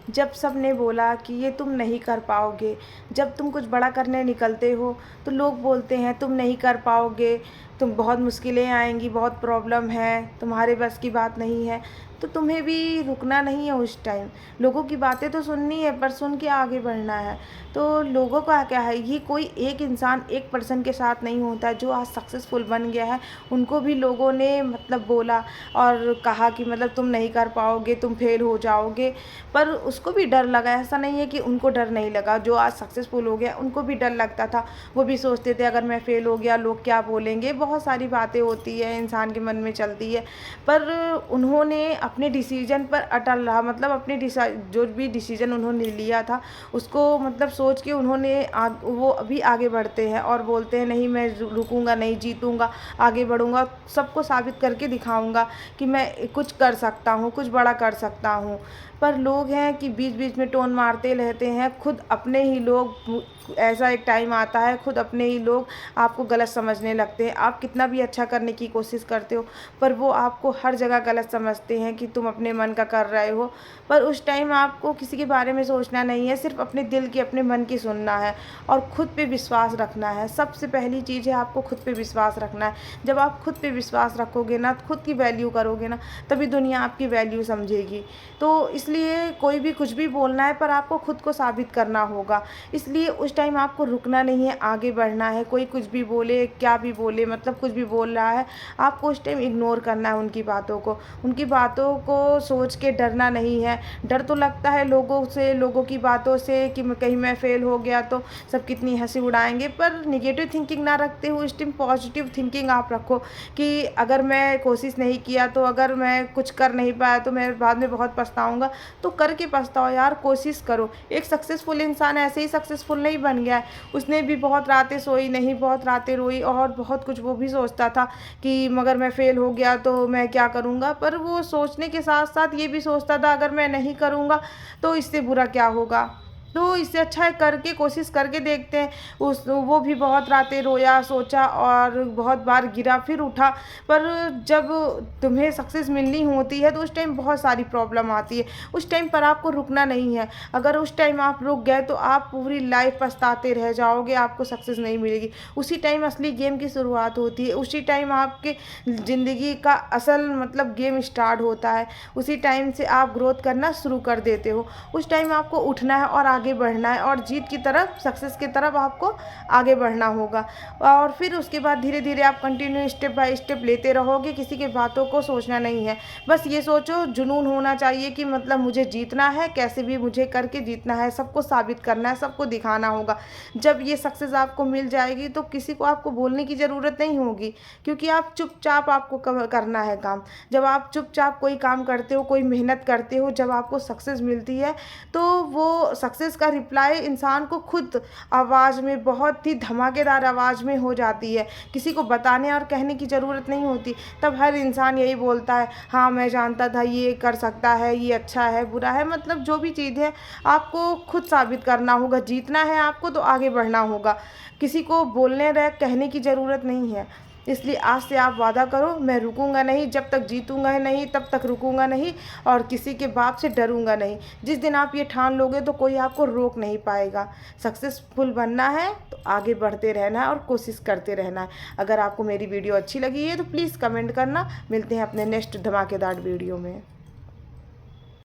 जब सबने बोला कि ये तुम नहीं कर पाओगे, जब तुम कुछ बड़ा करने निकलते हो तो लोग बोलते हैं तुम नहीं कर पाओगे, तुम बहुत मुश्किलें आएंगी, बहुत प्रॉब्लम है, तुम्हारे बस की बात नहीं है। तो तुम्हें भी रुकना नहीं है उस टाइम। लोगों की बातें तो सुननी है पर सुन के आगे बढ़ना है। तो लोगों का क्या है, ये कोई एक इंसान एक पर्सन के साथ नहीं होता है जो आज सक्सेसफुल बन गया है। उनको भी लोगों ने मतलब बोला और कहा कि मतलब तुम नहीं कर पाओगे, तुम फेल हो जाओगे। पर उसको भी डर लगा, ऐसा नहीं है कि उनको डर नहीं लगा। जो आज सक्सेसफुल हो गया उनको भी डर लगता था। वो भी सोचते थे अगर मैं फेल हो गया लोग क्या बोलेंगे। बहुत सारी बातें होती है, इंसान के मन में चलती है। पर उन्होंने अपने डिसीजन पर अटल रहा, मतलब अपने जो भी डिसीजन उन्होंने लिया था उसको मतलब सोच के उन्होंने वो अभी आगे बढ़ते हैं और बोलते हैं नहीं मैं रुकूंगा नहीं, जीतूंगा, आगे बढ़ूंगा, सबको साबित करके दिखाऊंगा कि मैं कुछ कर सकता हूँ, कुछ बड़ा कर सकता हूँ। पर लोग हैं कि बीच बीच में टोन मारते रहते हैं। खुद अपने ही लोग, ऐसा एक टाइम आता है खुद अपने ही लोग आपको गलत समझने लगते हैं। आप कितना भी अच्छा करने की कोशिश करते हो पर वो आपको हर जगह गलत समझते हैं कि तुम अपने मन का कर रहे हो। पर उस टाइम आपको किसी के बारे में सोचना नहीं है, सिर्फ अपने दिल की, अपने मन की सुनना है और खुद पे विश्वास रखना है। सबसे पहली चीज़ है आपको खुद पे विश्वास रखना है। जब आप खुद पे विश्वास रखोगे ना, खुद की वैल्यू करोगे ना, तभी दुनिया आपकी वैल्यू समझेगी। तो इसलिए कोई भी कुछ भी बोलना है पर आपको खुद को साबित करना होगा। इसलिए उस टाइम आपको रुकना नहीं है, आगे बढ़ना है। कोई कुछ भी बोले, क्या भी बोले, मतलब कुछ भी बोल रहा है, आपको उस टाइम इग्नोर करना है उनकी बातों को। उनकी बातों को सोच के डरना नहीं है। डर तो लगता है लोगों से, लोगों की बातों से कि कहीं मैं फेल हो गया तो सब कितनी हंसी उड़ाएंगे। पर निगेटिव थिंकिंग ना रखते हुए उस टाइम पॉजिटिव थिंकिंग आप रखो कि अगर मैं कोशिश नहीं किया तो, अगर मैं कुछ कर नहीं पाया तो मैं बाद में बहुत पछताऊंगा। तो करके पछताओ यार, कोशिश करो। एक सक्सेसफुल इंसान ऐसे ही सक्सेसफुल नहीं बन गया है। उसने भी बहुत रातें सोई नहीं, बहुत रातें रोई और बहुत कुछ वो भी सोचता था कि मगर मैं फेल हो गया तो मैं क्या करूँगा। पर वो सोचने के साथ साथ ये भी सोचता था अगर मैं नहीं करूँगा तो इससे बुरा क्या होगा। तो इससे अच्छा है करके, कोशिश करके देखते हैं। वो भी बहुत रातें रोया, सोचा और बहुत बार गिरा फिर उठा। पर जब तुम्हें सक्सेस मिलनी होती है तो उस टाइम बहुत सारी प्रॉब्लम आती है। उस टाइम पर आपको रुकना नहीं है। अगर उस टाइम आप रुक गए तो आप पूरी लाइफ पछताते रह जाओगे, आपको सक्सेस नहीं मिलेगी। उसी टाइम असली गेम की शुरुआत होती है, उसी टाइम आपके ज़िंदगी का असल मतलब गेम स्टार्ट होता है। उसी टाइम से आप ग्रोथ करना शुरू कर देते हो। उस टाइम आपको उठना है और आगे बढ़ना है और जीत की तरफ, सक्सेस की तरफ आपको आगे बढ़ना होगा। और फिर उसके बाद धीरे धीरे आप कंटिन्यू स्टेप बाय स्टेप लेते रहोगे। किसी की बातों को सोचना नहीं है, बस ये सोचो, जुनून होना चाहिए कि मतलब मुझे जीतना है, कैसे भी मुझे करके जीतना है, सबको साबित करना है, सबको दिखाना होगा। जब ये सक्सेस आपको मिल जाएगी तो किसी को आपको बोलने की ज़रूरत नहीं होगी, क्योंकि आप चुपचाप आपको करना है काम। जब आप चुपचाप कोई काम करते हो, कोई मेहनत करते हो, जब आपको सक्सेस मिलती है तो वो सक्सेस का रिप्लाई इंसान को खुद आवाज़ में, बहुत ही धमाकेदार आवाज़ में हो जाती है। किसी को बताने और कहने की ज़रूरत नहीं होती। तब हर इंसान यही बोलता है हाँ मैं जानता था ये कर सकता है, ये अच्छा है, बुरा है, मतलब जो भी चीज़ है आपको खुद साबित करना होगा। जीतना है आपको तो आगे बढ़ना होगा। किसी को बोलने रह कहने की ज़रूरत नहीं है। इसलिए आज से आप वादा करो मैं रुकूंगा नहीं, जब तक जीतूंगा नहीं तब तक रुकूंगा नहीं और किसी के बाप से डरूंगा नहीं। जिस दिन आप ये ठान लोगे तो कोई आपको रोक नहीं पाएगा। सक्सेसफुल बनना है तो आगे बढ़ते रहना है और कोशिश करते रहना है। अगर आपको मेरी वीडियो अच्छी लगी है तो प्लीज़ कमेंट करना। मिलते हैं अपने नेक्स्ट धमाकेदार वीडियो में।